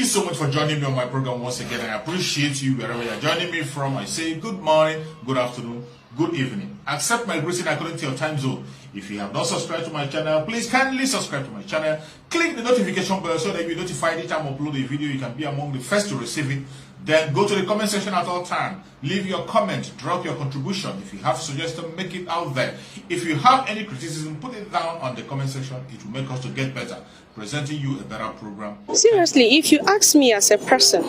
you so much for joining me on my program once again. I appreciate you wherever you're joining me from. I say good morning, good afternoon, good evening. Accept my greeting according to your time zone. If you have not subscribed to my channel, please kindly subscribe to my channel. Click the notification bell so that you'll be notified each time I upload a video. You can be among the first to receive it. Then go to the comment section at all time. Leave your comment, drop your contribution. If you have suggestions, make it out there. If you have any criticism, put it down on the comment section. It will make us to get better, presenting you a better program. Seriously, if you ask me as a person,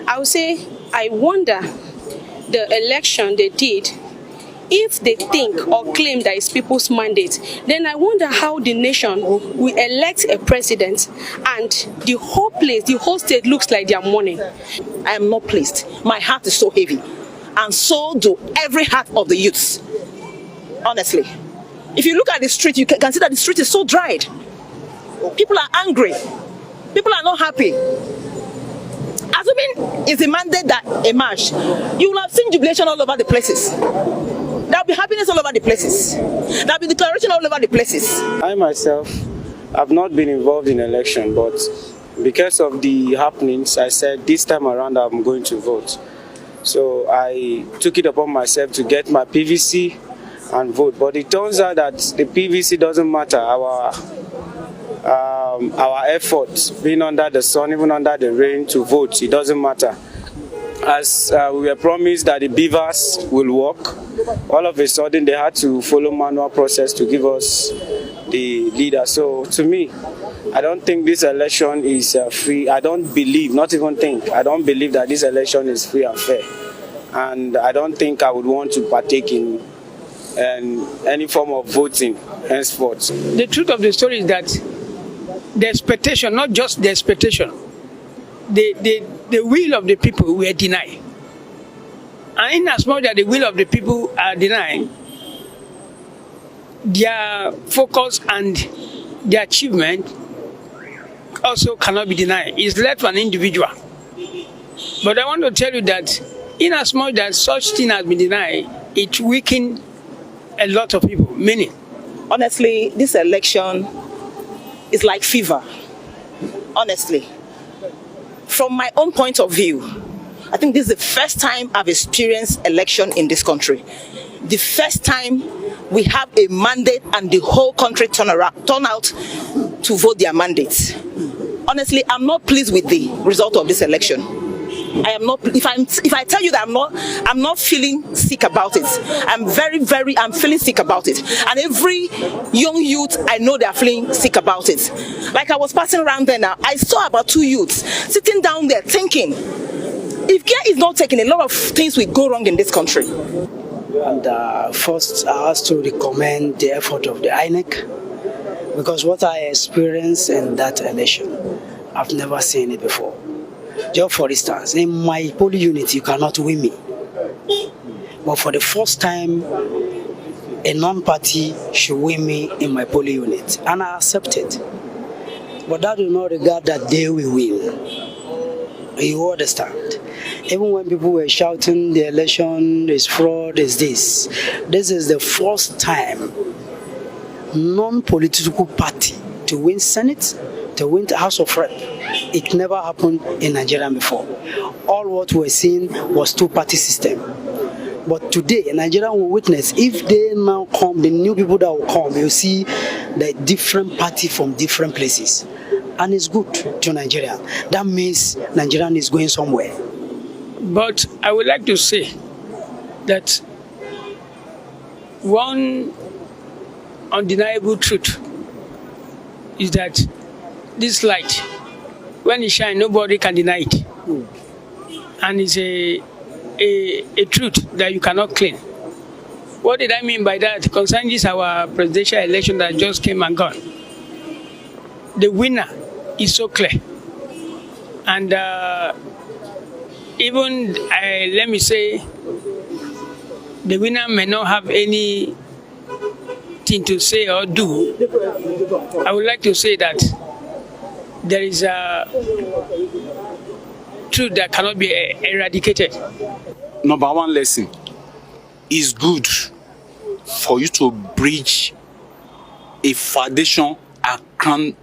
I would say I wonder the election they did. If they think or claim that it's people's mandate, then I wonder how the nation will elect a president and the whole place, the whole state looks like they are mourning. I am not pleased. My heart is so heavy. And so do every heart of the youths. Honestly. If you look at the street, you can see that the street is so dried. People are angry. People are not happy. Assuming it's a mandate that emerged, you will have seen jubilation all over the places. There will be happiness all over the places. There will be declaration all over the places. I myself have not been involved in election, but because of the happenings, I said this time around I'm going to vote. So I took it upon myself to get my PVC and vote. But it turns out that the PVC doesn't matter. Our efforts, being under the sun, even under the rain, to vote, it doesn't matter. As we were promised that the beavers will work, all of a sudden they had to follow manual process to give us the leader. So to me, I don't think this election is free. I don't believe, not even think, I don't believe that this election is free and fair. And I don't think I would want to partake in any form of voting henceforth. The truth of the story is that the expectation, not just the expectation, the will of the people were denied. And in as much as the will of the people are denied, their focus and their achievement also cannot be denied. It's left to an individual. But I want to tell you that in as much as such thing has been denied, it weakened a lot of people, many. Honestly, this election is like fever. Honestly. From my own point of view, I think this is the first time I've experienced election in this country. The first time we have a mandate and the whole country turn out to vote their mandates. Honestly, I'm not pleased with the result of this election. I am not. If I tell you that I'm not feeling sick about it. I'm feeling sick about it. And every young youth I know, they are feeling sick about it. Like I was passing around there now, I saw about 2 youths sitting down there thinking, if care is not taken, a lot of things will go wrong in this country. And first, I have to recommend the effort of the INEC, because what I experienced in that election, I've never seen it before. Just for instance, in my polling unit, you cannot win me. But for the first time, a non-party should win me in my polling unit. And I accept it. But that do not regard that they will win. You understand? Even when people were shouting the election is fraud, is this. This is the first time non-political party to win Senate, to win the House of Rep. It never happened in Nigeria before. All what we're seeing was two-party system. But today, Nigeria will witness, if they now come, the new people that will come, you'll see the different party from different places. And it's good to Nigeria. That means Nigeria is going somewhere. But I would like to say that one undeniable truth is that this light, when it shines, nobody can deny it. And it's a truth that you cannot claim. What did I mean by that? Concerning this, our presidential election that just came and gone, the winner is so clear. And even, let me say, the winner may not have anything to say or do. I would like to say that there is a truth that cannot be eradicated. Number one lesson is good for you to bridge a foundation account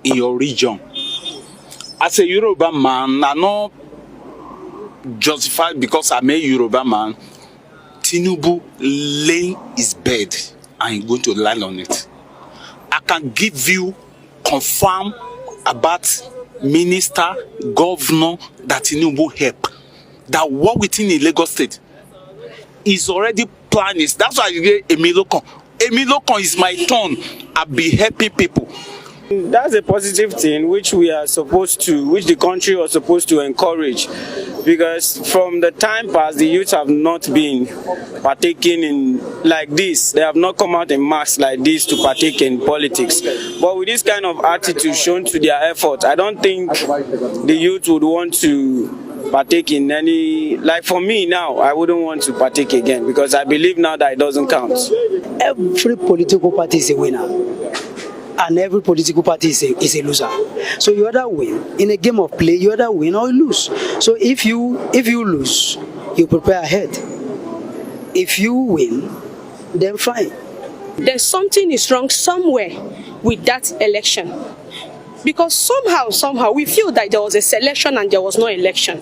in your region. as a Yoruba man, I'm not justified because I'm a Yoruba man. Tinubu laying his bed and he's going to lie on it. I can give you confirm about minister, governor that Tinubu help that work within the Lagos State is already planning. That's why you get Emilokon. Emilokon is my turn. I'll be helping people. That's a positive thing which we are supposed to, which the country was supposed to encourage, because from the time past, the youth have not been partaking in like this. They have not come out in mass like this to partake in politics. But with this kind of attitude shown to their effort, I don't think the youth would want to partake in any, like for me now, I wouldn't want to partake again because I believe now that it doesn't count. Every political party is a winner. And every political party is a loser. So you either win in a game of play, you either win or you lose. So if you lose, you prepare ahead. If you win, then fine. There's something is wrong somewhere with that election. Because somehow we feel that there was a selection and there was no election.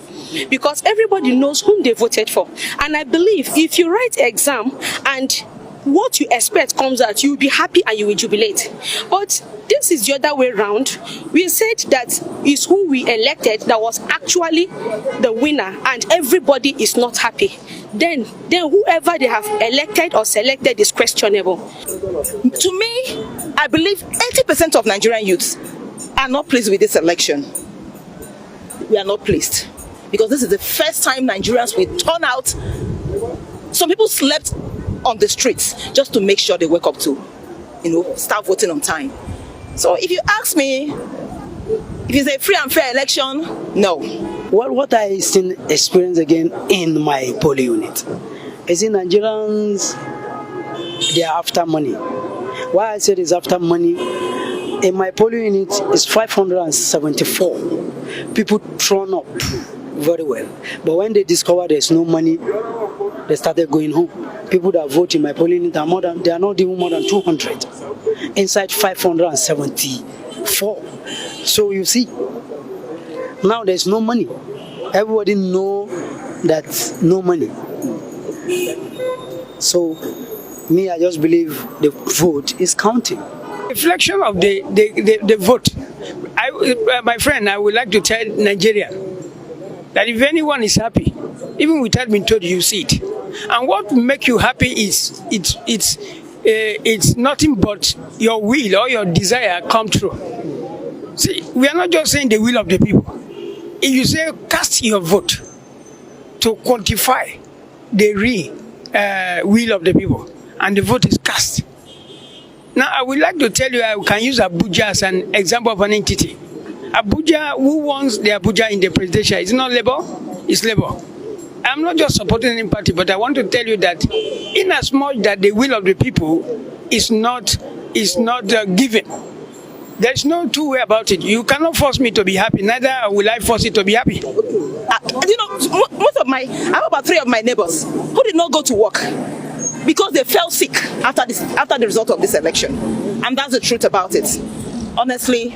Because everybody knows whom they voted for. And I believe if you write exam and what you expect comes out, you will be happy and you will jubilate. But this is the other way around. We said that is who we elected that was actually the winner and everybody is not happy. Then whoever they have elected or selected is questionable. To me, I believe 80% of Nigerian youths are not pleased with this election. We are not pleased because this is the first time Nigerians will turn out. Some people slept on the streets just to make sure they wake up to, start voting on time. So if you ask me, if it's a free and fair election, no. What I still experience again in my poly unit is in Nigerians, they are after money. Why I said it's after money, in my poly unit is 574 people thrown up very well. But when they discover there's no money, they started going home. People that vote in my polling unit are they are not even more than 200 inside 574. So you see, now there's no money. Everybody know that's no money. So me, I just believe the vote is counting. Reflection of the vote. My friend, I would like to tell Nigeria that if anyone is happy, even without being told, you see it. And what will make you happy is it's nothing but your will or your desire come true. See, we are not just saying the will of the people. If you say cast your vote to quantify the real will of the people, and the vote is cast. Now, I would like to tell you, I can use Abuja as an example of an entity. Abuja, who wants the Abuja in the presidential? It's not Labour, it's Labour. I'm not just supporting any party, but I want to tell you that in as much that the will of the people is not given, there's no two way about it. You cannot force me to be happy, neither will I force it to be happy. Most of I have about 3 of my neighbors who did not go to work because they fell sick after the result of this election. And that's the truth about it. Honestly,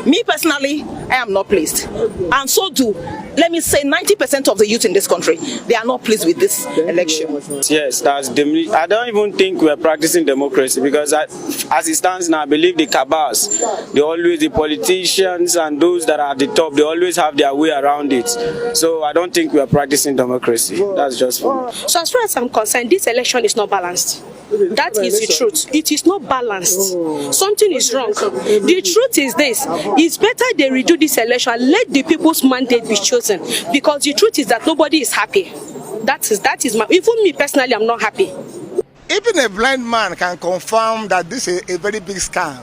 me personally, I am not pleased. And so do, let me say, 90% of the youth in this country. They are not pleased with this election. Yes, I don't even think we're practicing democracy because as it stands now, I believe the cabals, the politicians and those that are at the top, they always have their way around it. So I don't think we're practicing democracy. That's just fun. So as far as I'm concerned, this election is not balanced. That is the truth. It is not balanced. Something is wrong. The truth is this. It's better they redo this election and let the people's mandate be chosen. Because the truth is that nobody is happy. That is my, even me personally, I'm not happy. Even a blind man can confirm that this is a very big scam.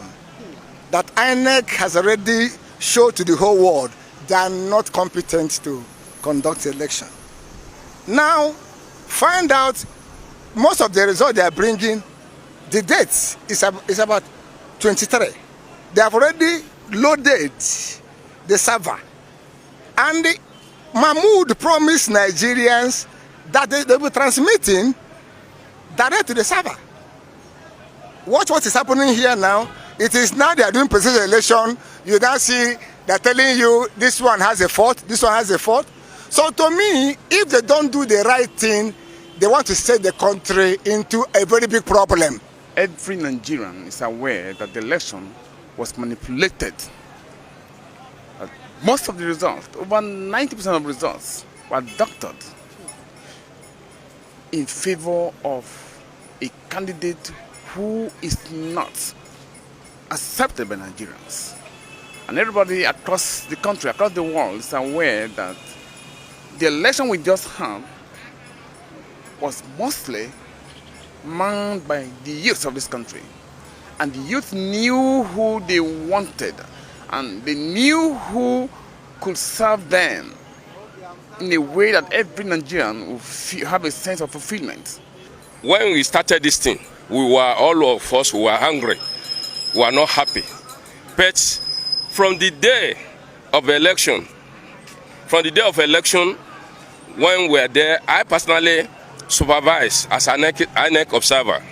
That INEC has already showed to the whole world they are not competent to conduct the election. Now, find out most of the results they are bringing, the date is about 23. They have already loaded the server. And Mahmoud promised Nigerians that they will be transmitting direct to the server. Watch what is happening here now. It is now they are doing presidential election. You now see They're telling you this one has a fault, this one has a fault. So to me, if they don't do the right thing, they want to set the country into a very big problem. Every Nigerian is aware that the election was manipulated. Most of the results, over 90% of results, were doctored in favor of a candidate who is not accepted by Nigerians. And everybody across the country, across the world, is aware that the election we just had was mostly manned by the youth of this country. And the youth knew who they wanted, and they knew who could serve them in a way that every Nigerian will have a sense of fulfillment. When we started this thing, all of us were angry. We were not happy. But from the day of election, when we were there, I personally supervised as an INEC observer.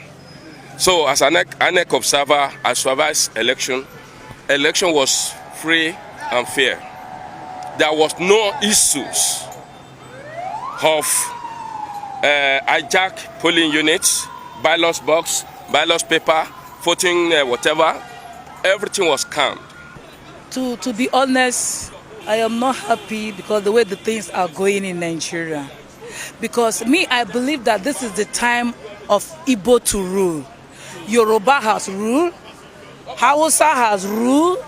So as an INEC observer, I supervised election. Election was free and fair. There was no issues of hijack polling units, ballot box, ballot paper, voting whatever. Everything was calm. To be honest, I am not happy because the way the things are going in Nigeria. Because I believe that this is the time of Igbo to rule. Yoruba has ruled, Hausa has ruled.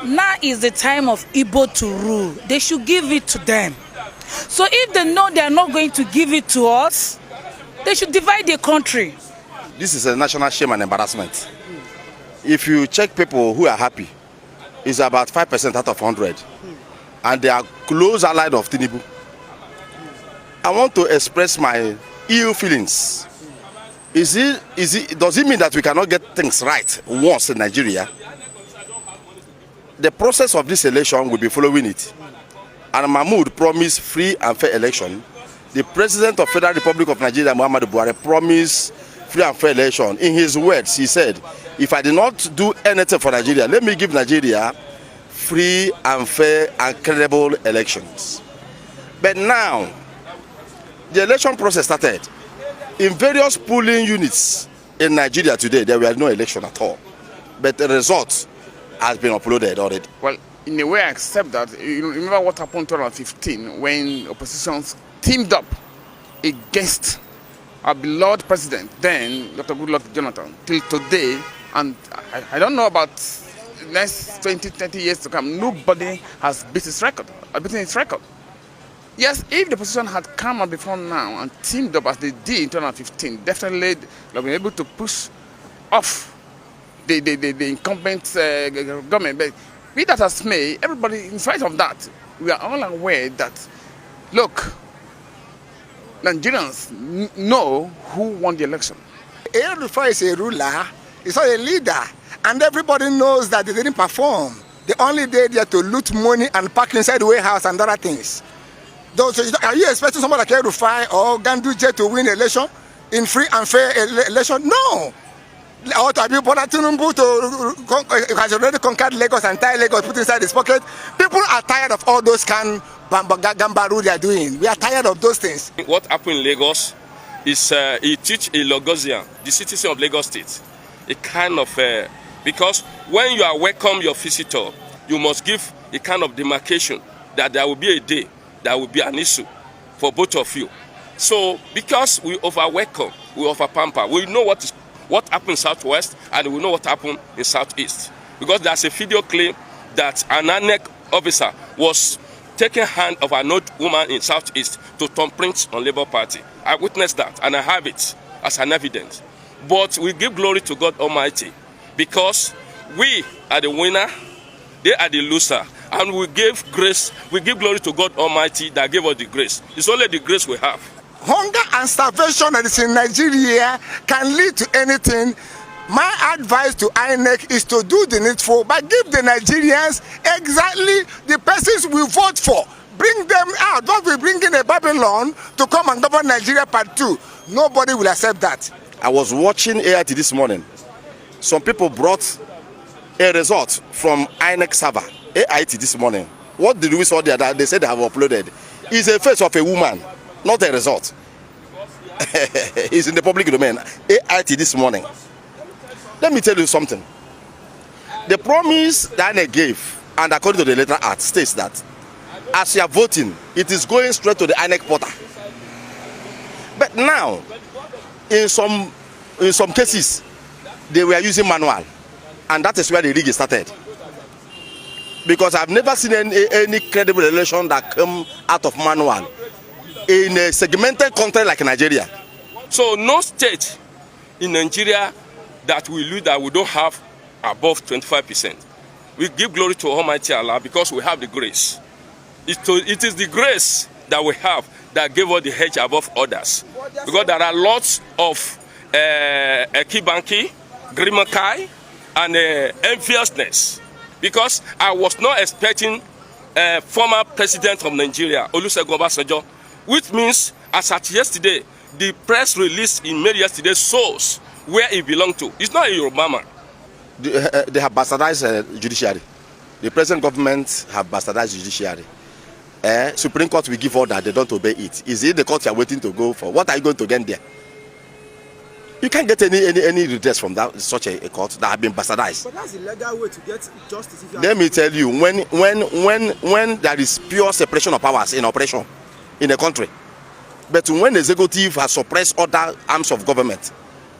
Now is the time of Igbo to rule. They should give it to them. So if they know they are not going to give it to us, they should divide the country. This is a national shame and embarrassment. If you check people who are happy, it's about 5% out of 100. And they are close allied of Tinubu. I want to express my ill feelings. Does it mean that we cannot get things right once in Nigeria? The process of this election will be following it. And Mahmoud promised free and fair election. The President of Federal Republic of Nigeria, Muhammadu Buhari, promised free and fair election. In his words, he said, if I did not do anything for Nigeria, let me give Nigeria free and fair and credible elections. But now, the election process started. In various polling units in Nigeria today, there were no election at all. But the result has been uploaded already. Well, in a way, I accept that. You remember what happened in 2015 when oppositions teamed up against our beloved president, then Dr. Goodluck Jonathan, till today. And I don't know about the next 20, 30 years to come. Nobody has beaten its record. Yes, if the opposition had come out before now and teamed up as they did in 2015, definitely they would be able to push off the incumbent government. But be that as may, everybody, in spite of that, we are all aware that, look, Nigerians know who won the election. El-Rufai is a ruler, he's not a leader, and everybody knows that they didn't perform. They only did there to loot money and park inside the warehouse and other things. Are you expecting someone like El-Rufai or Ganduje to win election in free and fair election? No. Or to be Bola Tinubu has already conquered Lagos and entire Lagos, put inside his pocket. People are tired of all those gambaru they are doing. We are tired of those things. What happened in Lagos is he teach a Lagosian, the citizen of Lagos State, a kind of because when you are welcome your visitor, you must give a kind of demarcation that there will be a day that will be an issue for both of you. So because we over-welcome, we over-pamper, we know what happened in Southwest and we know what happened in Southeast. Because there's a video clip that an INEC officer was taking hand of an old woman in Southeast to thumbprint on Labour Party. I witnessed that and I have it as an evidence. But we give glory to God Almighty because we are the winner, they are the loser. And we give glory to God Almighty that gave us the grace. It's only the grace we have. Hunger and starvation that is in Nigeria can lead to anything. My advice to INEC is to do the needful, but give the Nigerians exactly the persons we vote for. Bring them out. Don't be bringing a Babylon to come and govern Nigeria part 2. Nobody will accept that. I was watching AIT this morning. Some people brought a result from INEC server AIT this morning. What did we saw there that they said they have uploaded? Is a face of a woman, not a result. It's in the public domain. AIT this morning. Let me tell you something. The promise that INEC gave, and according to the letter art, states that as you are voting, it is going straight to the INEC portal. But now, in some cases, they were using manual, and that is where the rig started. Because I've never seen any credible election that come out of manual in a segmented country like Nigeria. So no state in Nigeria that we lose that we don't have above 25%. We give glory to Almighty Allah because we have the grace. It is the grace that we have that gave us the hedge above others. Because there are lots of Kibanki, Grimakai, and enviousness. Because I was not expecting former president of Nigeria, Olusegun Obasanjo, which means, as at yesterday, the press release he made yesterday shows where he belonged to. It's not a Yoruba man. They have bastardized judiciary. The present government have bastardized judiciary. Supreme Court will give order, they don't obey it. Is it the court you are waiting to go for? What are you going to get there? You can't get any redress from such a court that have been bastardized. But that's the legal way to get justice. If you Let me tell you, when there is pure separation of powers in operation in a country, but when the executive has suppressed other arms of government,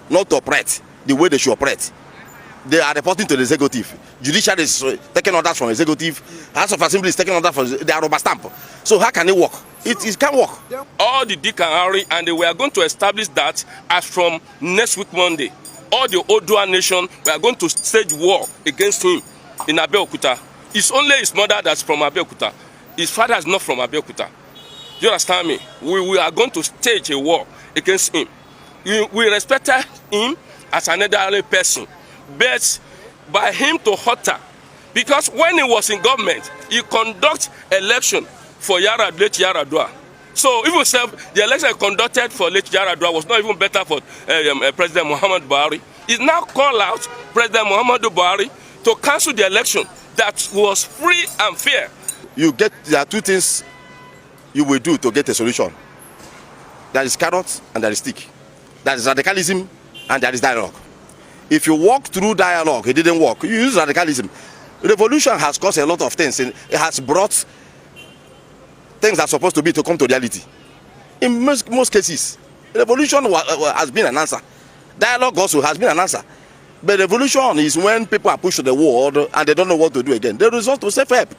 not to operate the way they should operate, they are reporting to the executive. Judiciary is taking orders from executive. House of Assembly is taking orders from. They are rubber stamp. So how can it work? It can't work. All the Dick and Harry, and we are going to establish that as from next week Monday. All the Odua nation, we are going to stage war against him in Abeokuta. It's only his mother that's from Abeokuta. His father is not from Abeokuta. You understand me? We are going to stage a war against him. We respected him as an elderly person, but by him to utter, because when he was in government, he conducted election for late Yaradua. So even the election conducted for late Yaradua was not even better for President Muhammadu Buhari. He now called out President Muhammadu Buhari to cancel the election that was free and fair. There are two things you will do to get a solution. There is carrot and there is stick. There is radicalism and there is dialogue. If you walk through dialogue, it didn't work. You use radicalism. Revolution has caused a lot of things. It has brought things that are supposed to be to come to reality. In most cases, revolution has been an answer. Dialogue also has been an answer. But revolution is when people are pushed to the wall and they don't know what to do again. They resort to self-help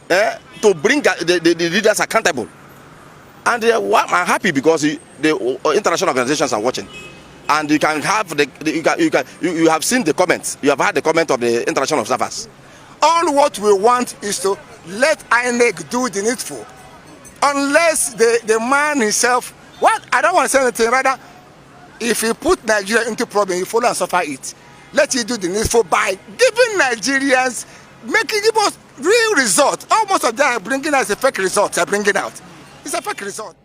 to bring the leaders accountable. And I'm happy because the international organizations are watching. And you can have you have seen the comments. You have had the comment of the international observers. All what we want is to let INEC do the needful. Unless the man himself, I don't want to say anything, rather, if he put Nigeria into problem, he follow and suffer it. Let him do the needful by giving Nigerians, give us real results. Almost of them are bringing us a fake result. They're bringing out. It's a fake result.